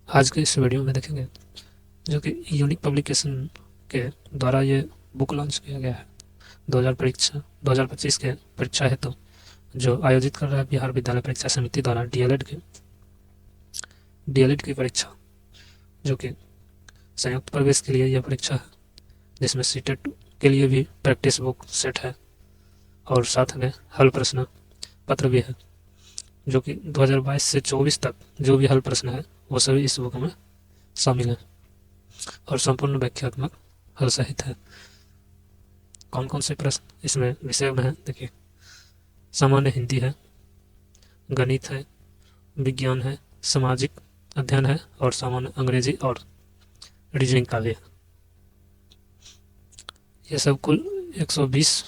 आज के इस वीडियो में देखेंगे जो कि यूनिक पब्लिकेशन के द्वारा ये बुक लॉन्च किया गया है 2025 के परीक्षा हेतु जो आयोजित कर रहा है बिहार विद्यालय परीक्षा समिति द्वारा डीएलएड की परीक्षा, जो कि संयुक्त प्रवेश के लिए यह परीक्षा है, जिसमें सीटेट के लिए भी प्रैक्टिस बुक सेट है और साथ में हल प्रश्न पत्र भी है, जो कि 2022 से 24 तक जो भी हल प्रश्न है वो सभी इस बुक में शामिल है और संपूर्ण व्याख्यात्मक हल सहित है। कौन कौन से प्रश्न इसमें विषय में है देखिए, सामान्य हिंदी है, गणित है, विज्ञान है, सामाजिक अध्ययन है और सामान्य अंग्रेजी और रीजनिंग का भी है। ये सब कुल 120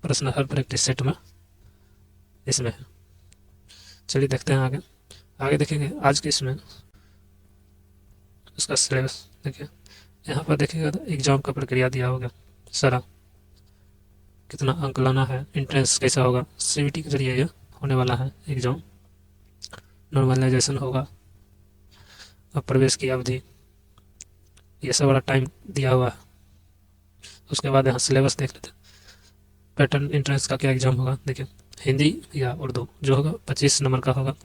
प्रश्न हर प्रैक्टिस सेट में इसमें है। चलिए देखते हैं आगे देखेंगे आज के इसमें उसका सिलेबस। देखिए यहाँ पर देखिएगा तो एग्जाम का प्रक्रिया दिया होगा सारा, कितना अंक लाना है, इंट्रेंस कैसा होगा, सीबीटी के जरिए ये होने वाला है एग्जाम, नॉर्मलाइजेशन होगा, अब प्रवेश की अवधि, ये सब वाला टाइम दिया हुआ है। उसके बाद यहाँ सिलेबस देख लेते हैं। पैटर्न इंट्रेंस का क्या एग्जाम होगा देखिए, हिंदी या उर्दू जो होगा 25 नंबर का होगा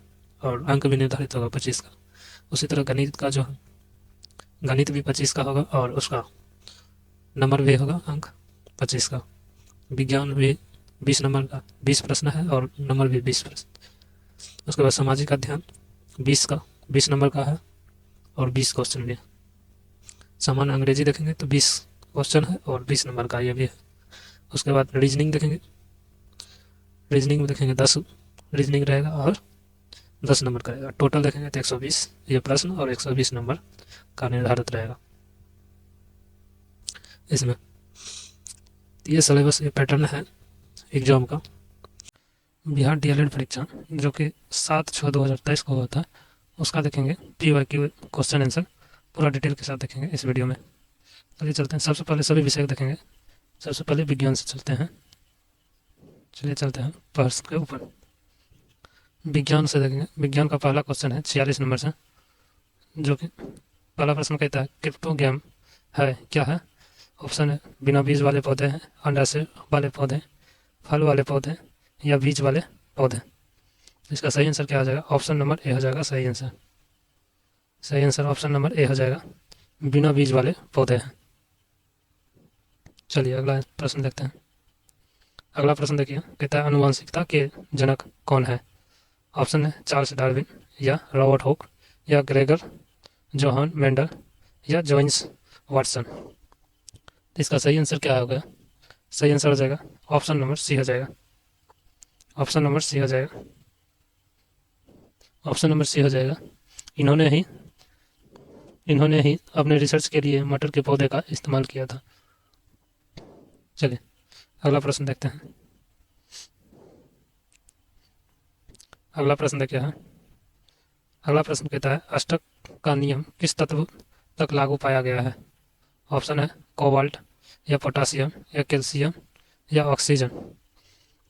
और अंक भी निर्धारित होगा 25 का। उसी तरह गणित का जो है, गणित भी 25 का होगा और उसका नंबर भी होगा अंक 25 का। विज्ञान भी 20 नंबर का 20 प्रश्न है और नंबर भी 20 प्रश्न। उसके बाद सामाजिक अध्ययन 20 नंबर का है और 20 क्वेश्चन भी है। सामान्य अंग्रेजी देखेंगे तो 20 क्वेश्चन है और 20 नंबर का ये भी है। उसके बाद रीजनिंग देखेंगे, रीजनिंग में देखेंगे 10 रीजनिंग रहेगा और 10 नंबर का रहेगा। टोटल देखेंगे तो 120 ये प्रश्न और 120 नंबर का निर्धारित रहेगा इसमें। ये सिलेबस, ये पैटर्न है एग्जाम का। बिहार डीएलएड परीक्षा जो कि 7/6/2023 को हुआ था, उसका देखेंगे PYQ क्वेश्चन आंसर पूरा डिटेल के साथ देखेंगे इस वीडियो में। चलिए चलते हैं, सबसे पहले सभी विषय देखेंगे। सबसे पहले विज्ञान से चलते हैं। चलिए चलते हैं प्रश्न के ऊपर। विज्ञान से देखेंगे, विज्ञान का पहला क्वेश्चन है 46 नंबर से, जो कि पहला प्रश्न कहता है क्रिप्टोगैम है क्या है। ऑप्शन है बिना बीज वाले पौधे हैं, अंडाशय वाले पौधे, फल वाले पौधे या बीज वाले पौधे। इसका सही आंसर क्या हो जाएगा? ऑप्शन नंबर ए हो जाएगा सही आंसर। सही आंसर ऑप्शन नंबर ए हो जाएगा, बिना बीज वाले पौधे हैं। चलिए अगला प्रश्न देखते हैं। अगला प्रश्न देखिए, कहता है आनुवंशिकता के जनक कौन है। ऑप्शन है चार्ल्स डार्विन या रॉबर्ट हुक या ग्रेगर जोहान मेंडल या जेम्स वाटसन। इसका सही आंसर क्या होगा? सही आंसर हो जाएगा ऑप्शन नंबर सी हो जाएगा। ऑप्शन नंबर सी हो जाएगा। ऑप्शन नंबर सी हो जाएगा। इन्होंने ही अपने रिसर्च के लिए मटर के पौधे का इस्तेमाल किया था। चलिए अगला प्रश्न देखते हैं। अगला प्रश्न देखिए है, अगला प्रश्न कहता है अष्टक का नियम किस तत्व तक लागू पाया गया है। ऑप्शन है कोबाल्ट या पोटासियम या कैल्शियम या ऑक्सीजन।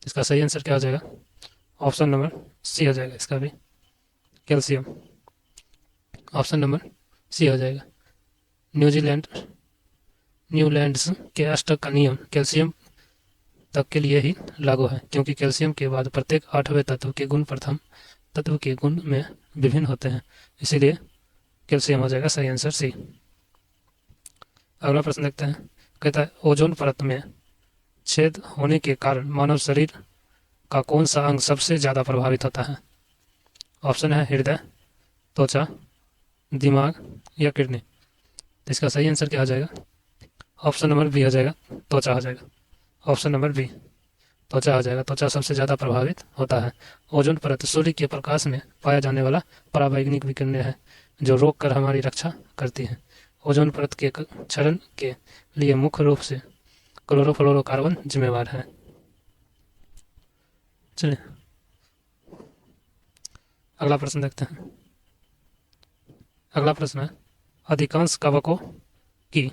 इसका सही आंसर क्या हो जाएगा? ऑप्शन नंबर सी हो जाएगा, इसका भी कैल्शियम। ऑप्शन नंबर सी हो जाएगा। न्यूलैंड्स के अष्टक का नियम कैल्शियम तक के लिए ही लागू है, क्योंकि कैल्शियम के बाद प्रत्येक 8वें तत्व के गुण प्रथम तत्व के गुण में विभिन्न होते हैं, इसीलिए कैल्शियम हो जाएगा सही आंसर सी। अगला प्रश्न देखते हैं। कहता है ओजोन परत में छेद होने के कारण मानव शरीर का कौन सा अंग सबसे ज्यादा प्रभावित होता है। ऑप्शन है हृदय, त्वचा, दिमाग या किडनी। इसका सही आंसर क्या हो जाएगा? ऑप्शन नंबर बी हो जाएगा, त्वचा हो जाएगा। ऑप्शन नंबर बी त्वचा हो जाएगा। त्वचा सबसे ज्यादा प्रभावित होता है। ओजोन परत सूर्य के प्रकाश में पाया जाने वाला पराबैंगनी विकिरण है जो रोक कर हमारी रक्षा करती है। ओजोन परत के क्षरण के लिए मुख्य रूप से क्लोरोफ्लोरोकार्बन जिम्मेवार है। चलिए अगला प्रश्न देखते हैं। अगला प्रश्न है अधिकांश कवकों की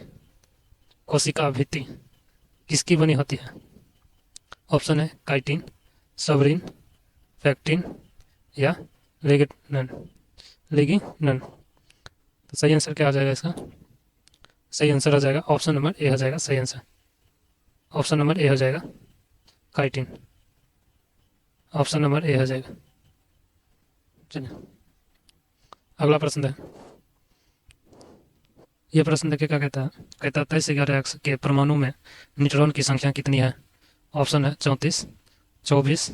कोशिका भित्ति किसकी बनी होती है। ऑप्शन है काइटिन, सबरीन, फैक्टिन या लिग्निन। तो सही आंसर क्या आ जाएगा इसका? सही आंसर आ जाएगा ऑप्शन नंबर ए हो जाएगा सही आंसर। ऑप्शन नंबर ए हो जाएगा काइटिन। ऑप्शन नंबर ए हो जाएगा। चलिए अगला प्रश्न है। ये प्रश्न देखिए क्या कहता है। कहता है 2311 के परमाणु में न्यूट्रॉन की संख्या कितनी है? ऑप्शन है 34, 24,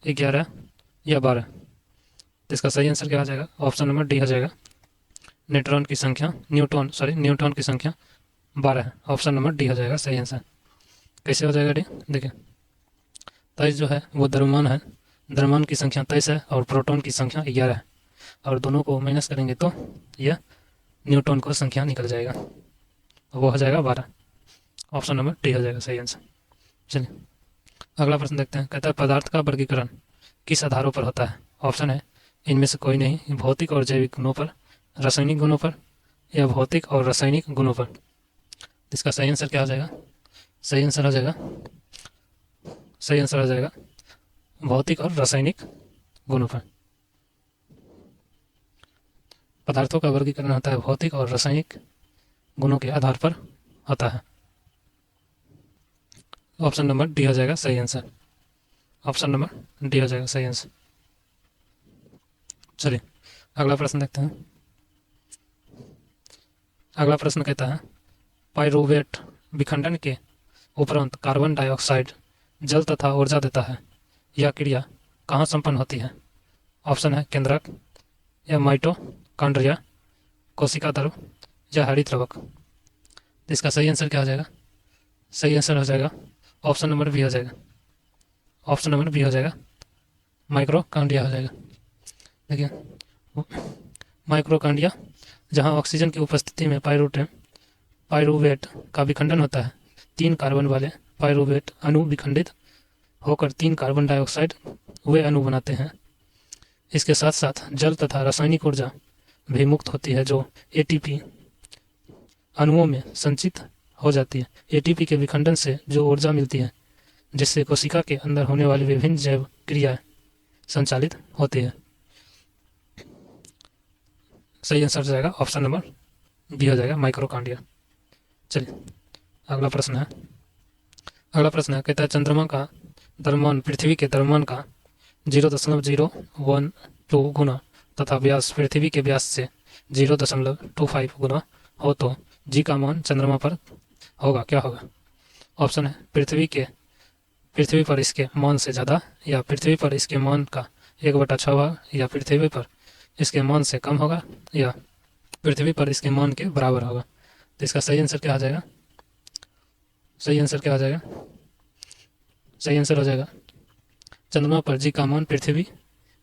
11 या 12। तो इसका सही आंसर क्या आ जाएगा? ऑप्शन नंबर डी हो जाएगा। न्यूट्रॉन की संख्या 12 है। ऑप्शन नंबर डी हो जाएगा सही आंसर। कैसे हो जाएगा डी? देखिए 23 जो है वो द्रव्यमान है, द्रव्यमान की संख्या 23 है और प्रोटॉन की संख्या 11 है, और दोनों को माइनस करेंगे तो यह न्यूट्रॉन को संख्या निकल जाएगा, वो हो जाएगा 12। ऑप्शन नंबर डी हो जाएगा सही आंसर। चलिए अगला प्रश्न देखते हैं। कहता है पदार्थ का वर्गीकरण किस आधारों पर होता है? ऑप्शन है इनमें से कोई नहीं, भौतिक और जैविक गुणों पर, रासायनिक गुणों पर, या भौतिक और रासायनिक गुणों पर। इसका सही आंसर क्या हो जाएगा? सही आंसर हो जाएगा भौतिक और रासायनिक गुणों पर। पदार्थों का वर्गीकरण होता है भौतिक और रासायनिक गुणों के आधार पर होता है। ऑप्शन नंबर डी हो जाएगा सही आंसर। ऑप्शन नंबर डी हो जाएगा सही आंसर। चलिए अगला प्रश्न देखते हैं। अगला प्रश्न कहता है पाइरूवेट विखंडन के उपरांत कार्बन डाइऑक्साइड जल तथा ऊर्जा देता है। यह क्रिया कहाँ संपन्न होती है? ऑप्शन है केंद्रक, या माइटोकॉन्ड्रिया, कोशिका द्रव, या हरितद्रवक। इसका सही आंसर क्या हो जाएगा? सही आंसर हो जाएगा ऑप्शन नंबर बी हो जाएगा। ऑप्शन नंबर बी हो जाएगा माइक्रोकॉन्ड्रिया हो जाएगा। देखिए माइक्रोकॉन्ड्रिया जहाँ ऑक्सीजन की उपस्थिति में पाइरूवेट का विखंडन होता है। 3 कार्बन वाले पाइरूवेट अणु विखंडित होकर 3 कार्बन डाइऑक्साइड वे अणु बनाते हैं। इसके साथ साथ जल तथा रासायनिक ऊर्जा भी मुक्त होती है जो एटीपी अणुओं में संचित हो जाती है। एटीपी के विखंडन से जो ऊर्जा मिलती है जिससे कोशिका के अंदर होने वाली विभिन्न जैव क्रियाएं संचालित होती है। सही आंसर जाएगा ऑप्शन नंबर बी हो जाएगा माइक्रोकॉन्ड्रिया। चलिए अगला प्रश्न है। कहता है चंद्रमा का द्रव्यमान पृथ्वी के द्रव्यमान का 0.012 गुना तथा व्यास पृथ्वी के व्यास से 0.25 गुना हो तो जी का मान चंद्रमा पर होगा, क्या होगा? ऑप्शन है पृथ्वी पर इसके मान से ज़्यादा, या पृथ्वी पर इसके मान का 1/6 होगा, या पृथ्वी पर इसके मान से कम होगा, या पृथ्वी पर इसके मान के बराबर होगा। तो इसका सही आंसर क्या आ जाएगा? सही आंसर हो जाएगा चंद्रमा पर जी का मान पृथ्वी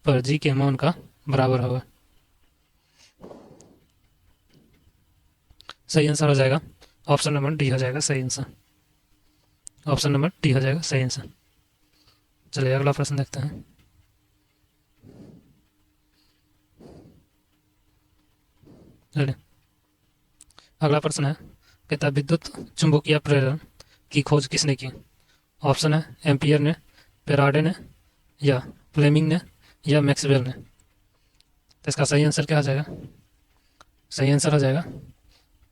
पर जी के मान का बराबर होगा। सही आंसर हो जाएगा ऑप्शन नंबर डी हो जाएगा सही आंसर। ऑप्शन नंबर डी हो जाएगा सही आंसर। चलिए अगला प्रश्न देखते हैं। चलिए अगला प्रश्न है। कहता विद्युत चुंबकीय प्रेरण की खोज किसने की? ऑप्शन है एम्पियर ने, फेराडे ने, या फ्लेमिंग ने, या मैक्सवेल ने। तो इसका सही आंसर क्या आ जाएगा? सही आंसर हो जाएगा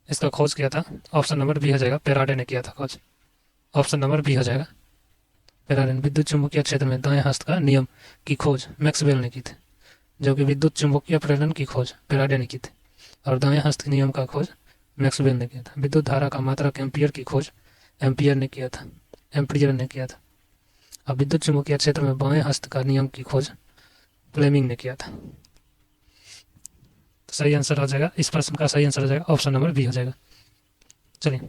इसका खोज किया था ऑप्शन नंबर बी हो जाएगा, फेराडे ने किया था खोज। ऑप्शन नंबर बी हो जाएगा फेराडे ने। विद्युत चुंबकीय क्षेत्र में दाएं हस्त का नियम की खोज मैक्सवेल ने की थी, जबकि विद्युत चुंबकीय प्रेरण की खोज फेराडे ने की थी, और दाएं हस्त नियम का खोज मैक्सवेल ने किया था। विद्युत धारा का मात्रक एम्पियर की खोज एम्पियर ने किया था। अब विद्युत चुंबकीय क्षेत्र में बाएं हस्त का नियम की खोज फ्लेमिंग ने किया था। तो सही आंसर हो जाएगा, इस प्रश्न का सही आंसर हो जाएगा ऑप्शन नंबर बी हो जाएगा। चलिए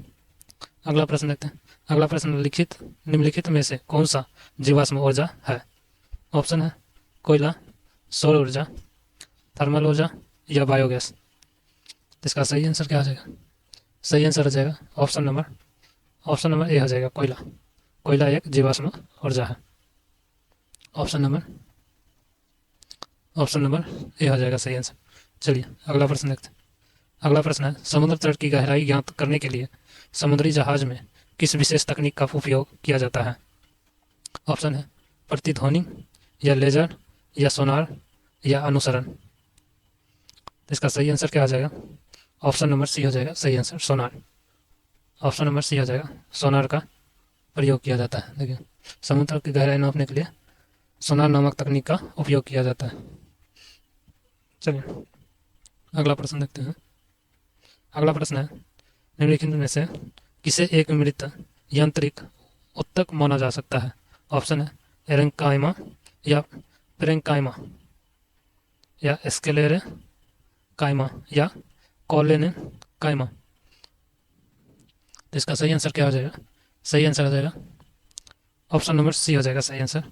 अगला प्रश्न देखते हैं। अगला प्रश्न निम्नलिखित में से कौन सा जीवाश्म ऊर्जा है? ऑप्शन है कोयला, सौर ऊर्जा, थर्मल ऊर्जा, या बायोगैस। इसका सही आंसर क्या हो जाएगा? सही आंसर हो जाएगा ऑप्शन नंबर ए हो जाएगा कोयला। कोयला एक जीवाश्म ऊर्जा है। ऑप्शन नंबर ए हो जाएगा सही आंसर। चलिए अगला प्रश्न देखते हैं। अगला प्रश्न है समुद्र तट की गहराई ज्ञात करने के लिए समुद्री जहाज में किस विशेष तकनीक का उपयोग किया जाता है? ऑप्शन है प्रतिध्वनि, या लेजर, या सोनार, या अनुसरण। इसका सही आंसर क्या आ जाएगा? ऑप्शन नंबर सी हो जाएगा सही आंसर, सोनार। ऑप्शन नंबर सी हो जाएगा, सोनार का प्रयोग किया जाता है। देखिए, समुद्र की गहराई नापने के लिए सोनार नामक तकनीक का उपयोग किया जाता है। चलिए अगला प्रश्न देखते हैं। अगला प्रश्न है, निम्नलिखित में से किसे एक मृत यांत्रिक उत्तक माना जा सकता है? ऑप्शन है एरेंकाइमा या पेरेंकाइमा या स्केलेरे काइमा या कॉलेने काइमा। तो इसका सही आंसर क्या हो जाएगा? सही आंसर हो जाएगा ऑप्शन नंबर सी हो जाएगा सही आंसर,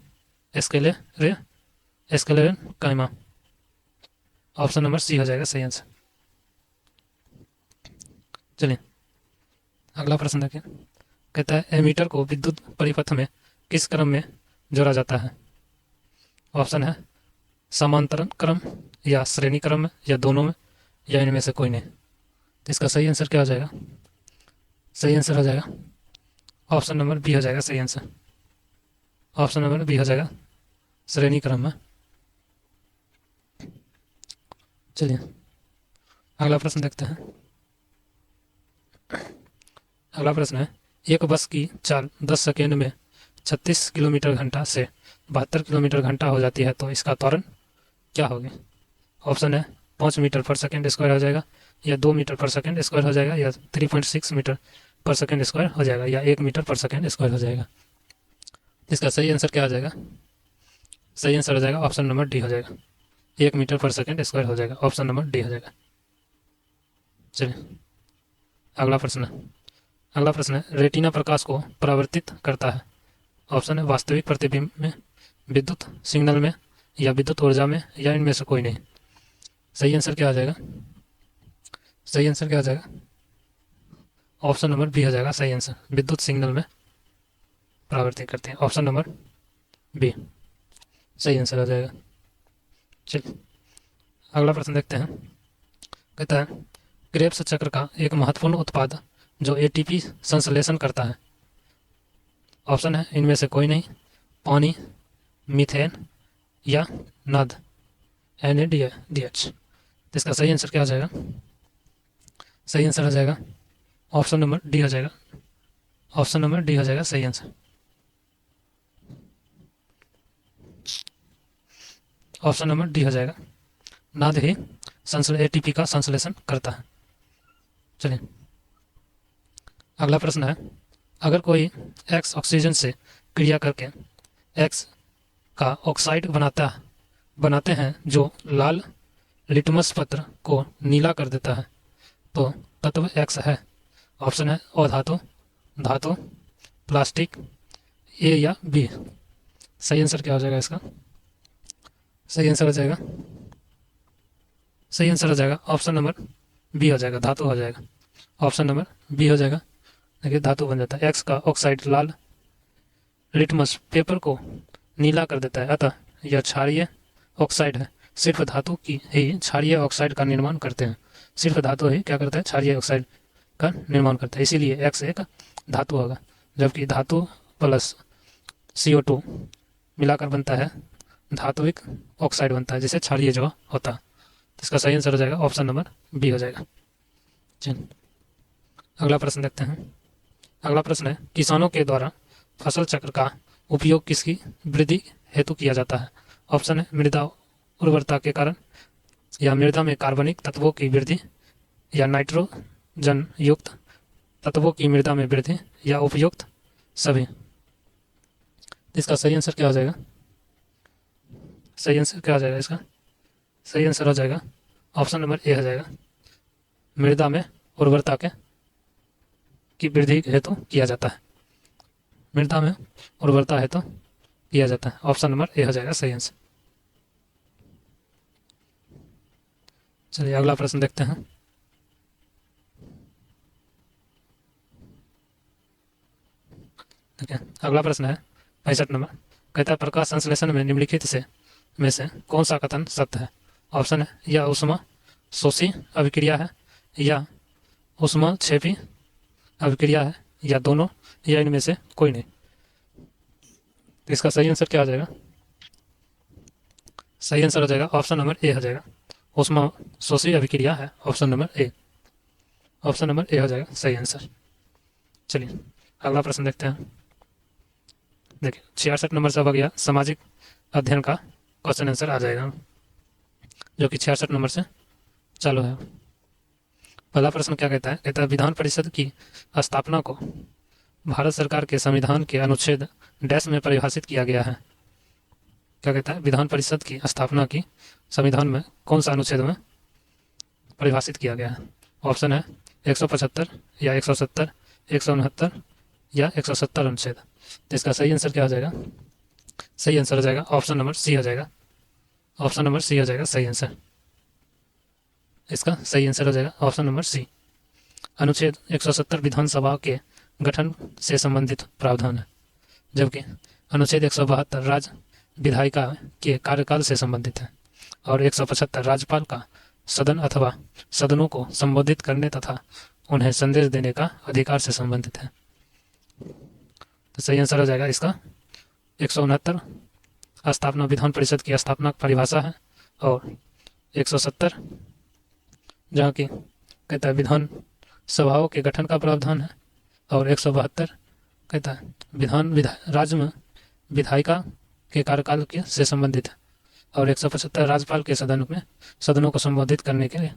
स्केलेरे काइमा। ऑप्शन नंबर सी हो जाएगा सही आंसर। चलिए अगला प्रश्न देखिए, कहता है एमीटर को विद्युत परिपथ में किस क्रम में जोड़ा जाता है? ऑप्शन है समांतरण क्रम या श्रेणी क्रम में या दोनों में या इनमें से कोई नहीं। तो इसका सही आंसर क्या हो जाएगा? सही आंसर हो जाएगा ऑप्शन नंबर बी हो जाएगा सही आंसर। ऑप्शन नंबर बी हो जाएगा श्रेणी क्रम में। चलिए अगला प्रश्न देखते हैं। अगला प्रश्न है, एक बस की चाल 10 सेकेंड में 36 किलोमीटर घंटा से 72 किलोमीटर घंटा हो जाती है, तो इसका त्वरण क्या होगी? ऑप्शन है 5 मीटर पर सेकेंड स्क्वायर हो जाएगा या 2 मीटर पर सेकेंड स्क्वायर हो जाएगा या 3.6 मीटर पर सेकेंड स्क्वायर हो जाएगा या 1 मीटर पर सेकेंड स्क्वायर हो जाएगा। इसका सही आंसर क्या हो जाएगा? सही आंसर हो जाएगा ऑप्शन नंबर डी हो जाएगा, 1 मीटर पर सेकेंड स्क्वायर हो जाएगा। ऑप्शन नंबर डी हो जाएगा। चलिए अगला प्रश्न। अगला प्रश्न है, रेटिना प्रकाश को परावर्तित करता है। ऑप्शन है वास्तविक प्रतिबिंब में, विद्युत सिग्नल में या विद्युत ऊर्जा में या इनमें से कोई नहीं। सही आंसर क्या हो जाएगा? सही आंसर क्या हो जाएगा? ऑप्शन नंबर बी हो जाएगा सही आंसर, विद्युत सिग्नल में परावर्तित करते हैं। ऑप्शन नंबर बी सही आंसर हो जाएगा। चलिए अगला प्रश्न देखते हैं। कहता है क्रेब्स चक्र का एक महत्वपूर्ण उत्पाद जो एटीपी संश्लेषण करता है। ऑप्शन है इनमें से कोई नहीं, पानी, मीथेन या नद NADH। तो इसका सही आंसर क्या हो जाएगा? सही आंसर हो जाएगा ऑप्शन नंबर डी हो जाएगा। ऑप्शन नंबर डी हो जाएगा सही आंसर। ऑप्शन नंबर डी हो जाएगा, नद ही एटीपी का संश्लेषण करता है। चलिए अगला प्रश्न है, अगर कोई X ऑक्सीजन से क्रिया करके X का ऑक्साइड बनाते हैं जो लाल लिटमस पत्र को नीला कर देता है, तो तत्व X है। ऑप्शन है अधातु, धातु, प्लास्टिक, ए या बी। सही आंसर क्या हो जाएगा इसका? सही आंसर हो जाएगा, सही आंसर हो जाएगा ऑप्शन नंबर बी हो जाएगा, धातु हो जाएगा। ऑप्शन नंबर बी हो जाएगा, देखिए धातु बन जाता है। एक्स का ऑक्साइड लाल लिटमस पेपर को नीला कर देता है, अतः यह क्षारीय ऑक्साइड है। सिर्फ धातु की ही क्षारीय ऑक्साइड का निर्माण करते हैं। सिर्फ धातु ही क्या करता है? क्षारीय ऑक्साइड का निर्माण करता है, इसीलिए एक्स एक धातु होगा। जबकि धातु प्लस CO2 मिलाकर बनता है धात्विक ऑक्साइड बनता है, जिसे क्षारीय जो होता है। तो इसका सही आंसर हो जाएगा ऑप्शन नंबर बी हो जाएगा। चलिए अगला प्रश्न देखते हैं। अगला प्रश्न है, किसानों के द्वारा फसल चक्र का उपयोग किसकी वृद्धि हेतु किया जाता है? ऑप्शन है मृदा उर्वरता के कारण या मृदा में कार्बनिक तत्वों की वृद्धि या नाइट्रोजन युक्त तत्वों की मृदा में वृद्धि या उपयुक्त सभी। इसका सही आंसर क्या हो जाएगा? सही आंसर क्या हो जाएगा इसका? सही आंसर हो जाएगा ऑप्शन नंबर ए हो जाएगा, मृदा में उर्वरता की वृद्धि हेतु किया जाता है। मृदा में उर्वरता हेतु किया जाता है। ऑप्शन नंबर ए हो जाएगा सही आंसर। चलिए अगला प्रश्न देखते हैं। देखिए अगला प्रश्न है 65 नंबर, कहता है प्रकाश संश्लेषण में निम्नलिखित में से कौन सा कथन सत्य है? ऑप्शन है यह ऊष्मा शोषी अभिक्रिया है या ऊष्मा क्षेपी अभिक्रिया है या दोनों या इनमें से कोई नहीं। तो इसका सही आंसर क्या हो जाएगा? सही आंसर हो जाएगा ऑप्शन नंबर ए हो जाएगा, ऊष्मा शोषी अभिक्रिया है। Option number A. Option number A हो जाएगा सही आंसर। चलिए अगला प्रश्न देखते हैं। देखिए 66 नंबर से अब आ गया सामाजिक अध्ययन का क्वेश्चन आंसर आ जाएगा, जो कि 66 नंबर से चालू है। पहला प्रश्न क्या कहता है? कहता है विधान परिषद की स्थापना को भारत सरकार के संविधान के अनुच्छेद डैश में परिभाषित किया गया है। क्या कहता है? विधान परिषद की स्थापना की संविधान में कौन सा अनुच्छेद में परिभाषित किया गया है? ऑप्शन है 175 या 170, 169 या 170 अनुच्छेद। तो इसका सही आंसर क्या हो जाएगा? सही आंसर हो जाएगा ऑप्शन नंबर सी हो जाएगा। ऑप्शन नंबर सी हो जाएगा सही आंसर। इसका सही आंसर हो जाएगा ऑप्शन नंबर सी। अनुच्छेद 170 विधानसभा के गठन से संबंधित प्रावधान है, जबकि अनुच्छेद 172 राज्य विधायिका के कार्यकाल से संबंधित है और 175 राज्यपाल का सदन अथवा सदनों को संबोधित करने तथा उन्हें संदेश देने का अधिकार से संबंधित है। तो सही आंसर हो जाएगा इसका 169 स्थापना विधान परिषद की स्थापना परिभाषा है, और 170 जहाँ की कहता है विधान सभाओं के गठन का प्रावधान है, और 172 कहता है राज्य में विधायिका के कार्यकाल के से संबंधित है, और 175 राज्यपाल के सदनों को संबोधित करने के लिए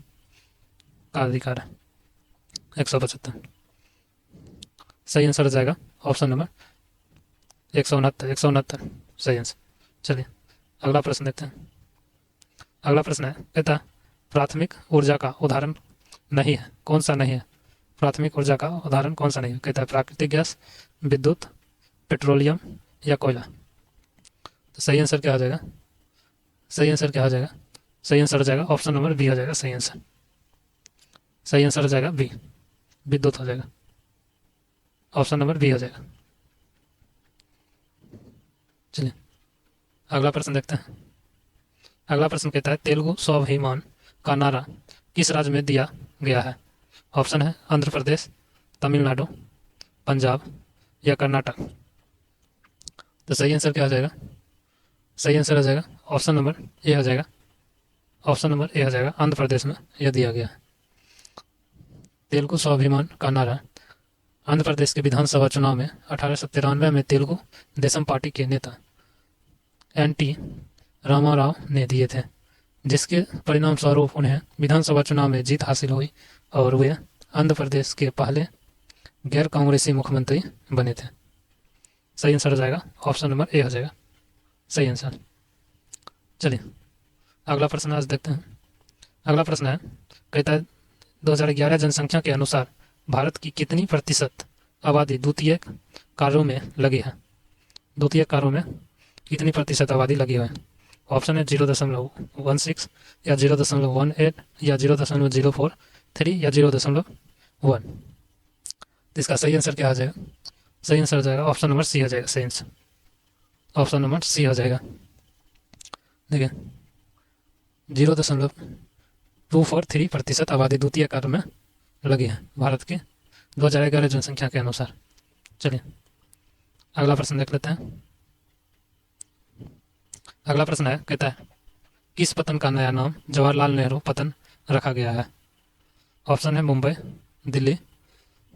का अधिकार है। 175 सही आंसर हो जाएगा ऑप्शन नंबर 169 सही आंसर। चलिए अगला प्रश्न देखते हैं। अगला प्रश्न है कहता है प्राथमिक ऊर्जा का उदाहरण नहीं है, कौन सा नहीं है? प्राथमिक ऊर्जा का उदाहरण कौन सा नहीं है? कहता है प्राकृतिक गैस, विद्युत, पेट्रोलियम या कोयला। तो सही आंसर क्या हो जाएगा? सही आंसर क्या हो जाएगा? सही आंसर हो जाएगा ऑप्शन नंबर बी हो जाएगा सही आंसर। सही आंसर हो जाएगा बी, विद्युत हो जाएगा। ऑप्शन नंबर बी हो जाएगा। चलिए अगला प्रश्न देखते हैं। अगला प्रश्न कहता है तेलुगु स्वाभिमान का नारा किस राज्य में दिया गया है? ऑप्शन है आंध्र प्रदेश, तमिलनाडु, पंजाब या कर्नाटक। तो सही आंसर क्या हो जाएगा? सही आंसर हो जाएगा ऑप्शन नंबर ए हो जाएगा। ऑप्शन नंबर ए हो जाएगा, आंध्र प्रदेश में यह दिया गया है। तेलुगु स्वाभिमान का नारा आंध्र प्रदेश के विधानसभा चुनाव में 1893 में तेलुगु देशम पार्टी के नेता एन.टी. रामाराव ने दिए थे, जिसके परिणाम स्वरूप उन्हें विधानसभा चुनाव में जीत हासिल हुई और वे आंध्र प्रदेश के पहले गैर कांग्रेसी मुख्यमंत्री बने थे। सही आंसर हो जाएगा ऑप्शन नंबर ए हो जाएगा सही आंसर। चलिए अगला प्रश्न आज देखते हैं। अगला प्रश्न है कहता है 2011 जनसंख्या के अनुसार भारत की कितनी प्रतिशत आबादी द्वितीयक कार्यों में लगी है? द्वितीयक कार्यों में कितनी प्रतिशत आबादी लगी हुई है? ऑप्शन है 0.16 या 0.18 या 0.043 या 0.1। इसका सही आंसर क्या हो जाएगा? सही आंसर हो जाएगा ऑप्शन नंबर सी हो जाएगा सही आंसर। ऑप्शन नंबर सी हो जाएगा। देखिए 0.243% आबादी द्वितीय कार्य में लगी है भारत के 2011 जनसंख्या के अनुसार। चलिए अगला प्रश्न देख लेते हैं। अगला प्रश्न है कहता है किस पतन का नया नाम जवाहरलाल नेहरू पतन रखा गया है? ऑप्शन है मुंबई, दिल्ली,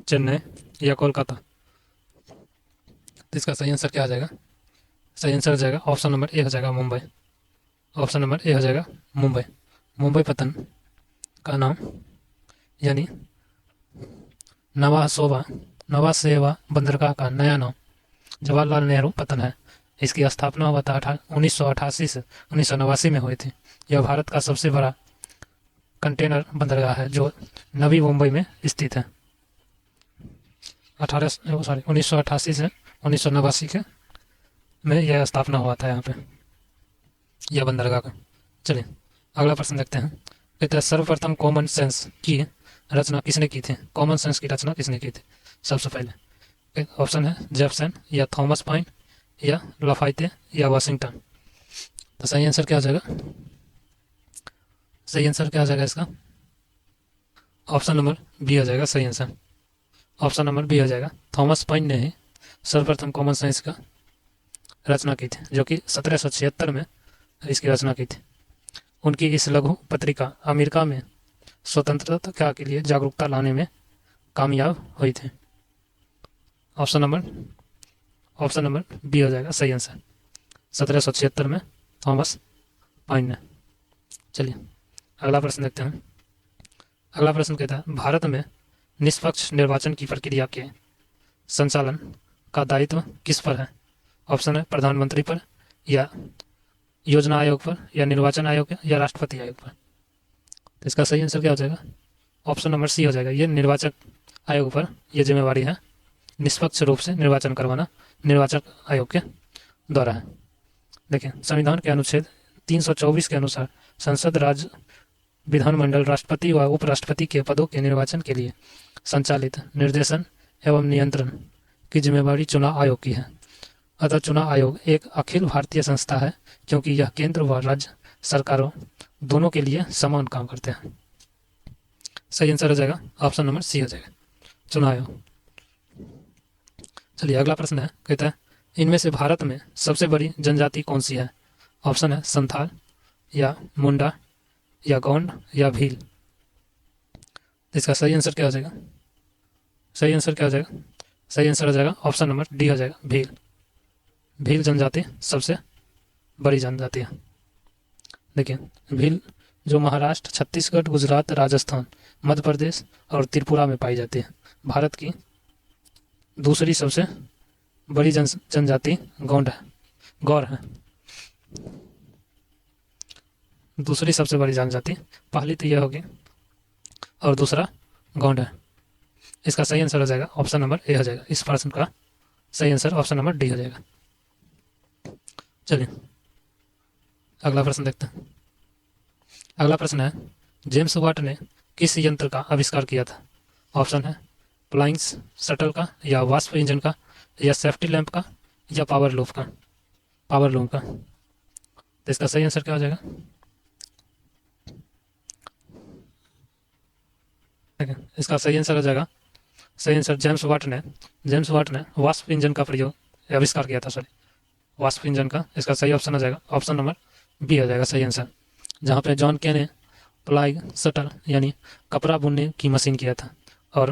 चेन्नई या कोलकाता। तो इसका सही आंसर क्या हो जाएगा? सही आंसर हो जाएगा ऑप्शन नंबर ए हो जाएगा मुंबई। ऑप्शन नंबर ए हो जाएगा मुंबई। मुंबई पतन का नाम यानी नवा सेवा बंदरगाह का नया नाम जवाहरलाल नेहरू पतन है। इसकी स्थापना हुआ था 1988 से 1989 में हुई थी। यह भारत का सबसे बड़ा कंटेनर बंदरगाह है जो नवी मुंबई में स्थित है। 1988 से 1989 के में यह स्थापना हुआ था यहाँ पे यह बंदरगाह का। चलिए अगला प्रश्न देखते हैं। कहते हैं सर्वप्रथम कॉमन सेंस की रचना किसने की थी? कॉमन सेंस की रचना किसने की थी सबसे पहले? ऑप्शन है जेफसन या थॉमस पाइन या लाफाइते या वाशिंगटन। तो सही आंसर क्या हो जाएगा? सही आंसर क्या हो जाएगा इसका? ऑप्शन नंबर बी हो जाएगा सही आंसर। ऑप्शन नंबर बी हो जाएगा। थॉमस पाइन ने ही सर्वप्रथम कॉमन सेंस का रचना की थी, जो कि 1776 में इसकी रचना की थी। उनकी इस लघु पत्रिका अमेरिका में स्वतंत्रता के लिए जागरूकता लाने में कामयाब हुई थी। ऑप्शन नंबर बी हो जाएगा सही आंसर, 1776 में थॉमस पाइन ने। चलिए अगला प्रश्न देखते हैं। अगला प्रश्न कहता है भारत में निष्पक्ष निर्वाचन की प्रक्रिया के संचालन का दायित्व किस पर है? ऑप्शन है प्रधानमंत्री पर, या योजना आयोग पर, या निर्वाचन आयोग पर, या राष्ट्रपति आयोग पर। तो इसका सही आंसर क्या हो जाएगा? ऑप्शन नंबर सी हो जाएगा। ये निर्वाचक आयोग पर यह जिम्मेवारी है, निष्पक्ष रूप से निर्वाचन करवाना निर्वाचक आयोग के द्वारा है। देखिए संविधान के अनुच्छेद 324 के अनुसार संसद, राज्य विधानमंडल, राष्ट्रपति व उपराष्ट्रपति के पदों के निर्वाचन के लिए संचालित निर्देशन एवं नियंत्रण की जिम्मेवारी चुनाव आयोग की है। अतः चुनाव आयोग एक अखिल भारतीय संस्था है, क्योंकि यह केंद्र व राज्य सरकारों दोनों के लिए समान काम करते हैं। सही आंसर हो जाएगा ऑप्शन नंबर सी हो जाएगा, चुनाव आयोग। चलिए अगला प्रश्न है, कहता है इनमें से भारत में सबसे बड़ी जनजाति कौन सी है? ऑप्शन है संथाल, या मुंडा, या गौंड, या भील। इसका सही आंसर क्या हो जाएगा? सही आंसर क्या हो जाएगा? सही आंसर हो जाएगा ऑप्शन नंबर डी हो जाएगा, भील। भील जनजाति सबसे बड़ी जनजाति है। देखिए भील जो महाराष्ट्र, छत्तीसगढ़, गुजरात, राजस्थान, मध्य प्रदेश और त्रिपुरा में पाई जाती है। भारत की दूसरी सबसे बड़ी जनजाति गौर है। दूसरी सबसे बड़ी जनजाति, पहली तो यह होगी और दूसरा गौंड है। इसका सही आंसर हो जाएगा ऑप्शन नंबर ए हो जाएगा। इस प्रश्न का सही आंसर ऑप्शन नंबर डी हो जाएगा। चलिए अगला प्रश्न देखते हैं। अगला प्रश्न है जेम्स वाट ने किस यंत्र का आविष्कार किया था? ऑप्शन है फ्लाइंग शटल का, या वाष्प इंजन का, या सेफ्टी लैंप का, या पावर लूम का। तो इसका सही आंसर क्या हो जाएगा? इसका सही आंसर हो जाएगा, सही आंसर जेम्स वाट ने वाष्प इंजन का प्रयोग आविष्कार किया था। वाष्प इंजन का इसका सही ऑप्शन हो जाएगा ऑप्शन नंबर बी हो जाएगा सही आंसर। जहाँ पे जॉन के ने फ्लाइंग शटल यानी कपड़ा बुनने की मशीन किया था, और